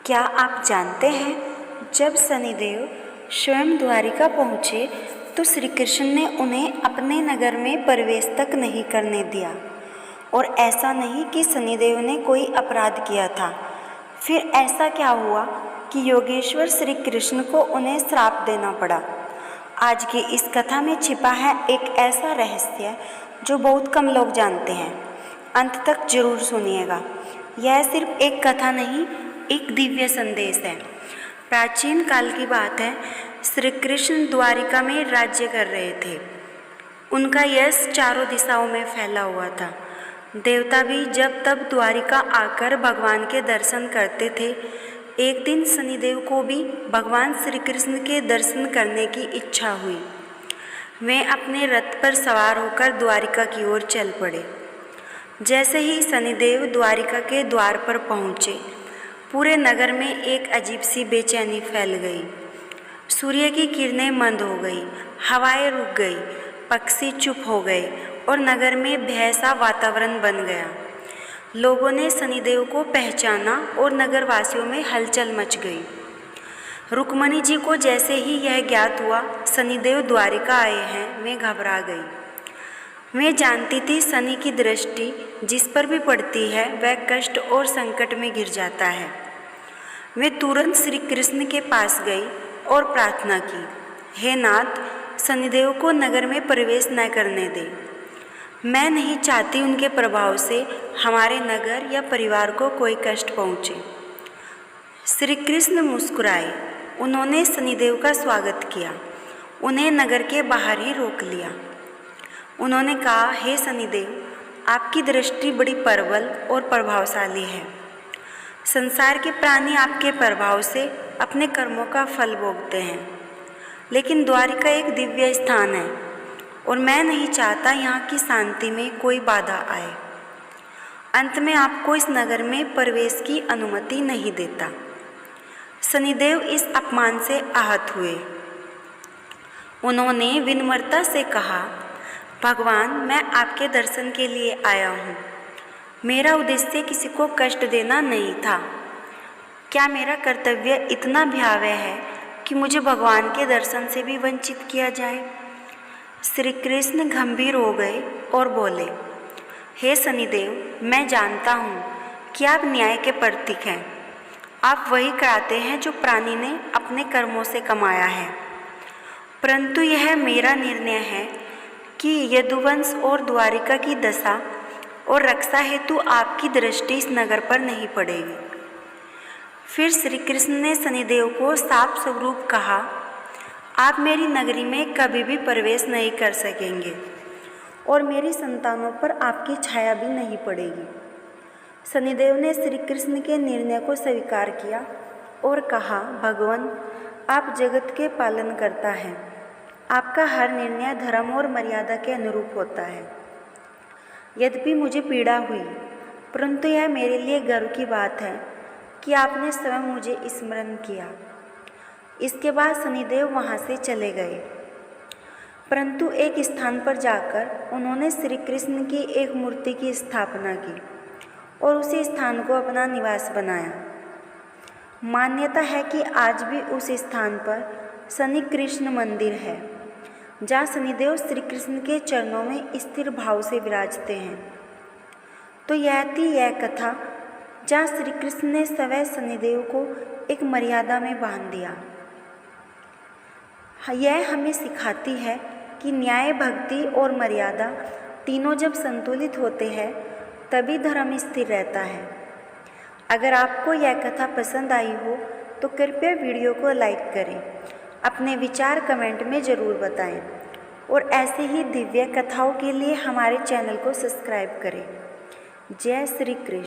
क्या आप जानते हैं, जब शनिदेव स्वयं द्वारिका पहुँचे तो श्री कृष्ण ने उन्हें अपने नगर में प्रवेश तक नहीं करने दिया। और ऐसा नहीं कि शनिदेव ने कोई अपराध किया था। फिर ऐसा क्या हुआ कि योगेश्वर श्री कृष्ण को उन्हें श्राप देना पड़ा। आज की इस कथा में छिपा है एक ऐसा रहस्य जो बहुत कम लोग जानते हैं। अंत तक जरूर सुनिएगा। यह सिर्फ एक कथा नहीं, एक दिव्य संदेश है। प्राचीन काल की बात है। श्री कृष्ण द्वारिका में राज्य कर रहे थे। उनका यश चारों दिशाओं में फैला हुआ था। देवता भी जब तब द्वारिका आकर भगवान के दर्शन करते थे। एक दिन शनिदेव को भी भगवान श्री कृष्ण के दर्शन करने की इच्छा हुई। वे अपने रथ पर सवार होकर द्वारिका की ओर चल पड़े। जैसे ही शनिदेव द्वारिका के द्वार पर पहुँचे, पूरे नगर में एक अजीब सी बेचैनी फैल गई। सूर्य की किरणें मंद हो गई, हवाएं रुक गई, पक्षी चुप हो गए और नगर में भय सा वातावरण बन गया। लोगों ने शनिदेव को पहचाना और नगरवासियों में हलचल मच गई। रुक्मणी जी को जैसे ही यह ज्ञात हुआ शनिदेव द्वारिका आए हैं, वे घबरा गई। वे जानती थी शनि की दृष्टि जिस पर भी पड़ती है वह कष्ट और संकट में गिर जाता है। वे तुरंत श्री कृष्ण के पास गई और प्रार्थना की, हे नाथ, शनिदेव को नगर में प्रवेश न करने दे। मैं नहीं चाहती उनके प्रभाव से हमारे नगर या परिवार को कोई कष्ट पहुँचे। श्री कृष्ण मुस्कुराए। उन्होंने शनिदेव का स्वागत किया, उन्हें नगर के बाहर ही रोक लिया। उन्होंने कहा, हे शनिदेव, आपकी दृष्टि बड़ी प्रबल और प्रभावशाली है। संसार के प्राणी आपके प्रभाव से अपने कर्मों का फल भोगते हैं, लेकिन द्वारिका एक दिव्य स्थान है और मैं नहीं चाहता यहाँ की शांति में कोई बाधा आए। अंत में आपको इस नगर में प्रवेश की अनुमति नहीं देता। शनिदेव इस अपमान से आहत हुए। उन्होंने विनम्रता से कहा, भगवान, मैं आपके दर्शन के लिए आया हूँ। मेरा उद्देश्य किसी को कष्ट देना नहीं था। क्या मेरा कर्तव्य इतना भयावह है कि मुझे भगवान के दर्शन से भी वंचित किया जाए? श्री कृष्ण गंभीर हो गए और बोले, हे शनिदेव, मैं जानता हूँ कि आप न्याय के प्रतीक हैं। आप वही कराते हैं जो प्राणी ने अपने कर्मों से कमाया है। परंतु यह मेरा निर्णय है कि यदुवंश और द्वारिका की दशा और रक्षा हेतु आपकी दृष्टि इस नगर पर नहीं पड़ेगी। फिर श्री कृष्ण ने शनिदेव को साफ स्वरूप कहा, आप मेरी नगरी में कभी भी प्रवेश नहीं कर सकेंगे और मेरी संतानों पर आपकी छाया भी नहीं पड़ेगी। शनिदेव ने श्री कृष्ण के निर्णय को स्वीकार किया और कहा, भगवान, आप जगत के पालन करता है। आपका हर निर्णय धर्म और मर्यादा के अनुरूप होता है। यद्यपि मुझे पीड़ा हुई, परंतु यह मेरे लिए गर्व की बात है कि आपने स्वयं मुझे स्मरण किया। इसके बाद शनिदेव वहाँ से चले गए, परंतु एक स्थान पर जाकर उन्होंने श्री कृष्ण की एक मूर्ति की स्थापना की और उसी स्थान को अपना निवास बनाया। मान्यता है कि आज भी उस स्थान पर शनि कृष्ण मंदिर है, जहाँ शनिदेव श्री कृष्ण के चरणों में स्थिर भाव से विराजते हैं। तो यह थी यह कथा जहाँ श्री कृष्ण ने स्वयं शनिदेव को एक मर्यादा में बांध दिया। यह हमें सिखाती है कि न्याय, भक्ति और मर्यादा तीनों जब संतुलित होते हैं तभी धर्म स्थिर रहता है। अगर आपको यह कथा पसंद आई हो तो कृपया वीडियो को लाइक करें, अपने विचार कमेंट में ज़रूर बताएं और ऐसे ही दिव्य कथाओं के लिए हमारे चैनल को सब्सक्राइब करें। जय श्री कृष्ण।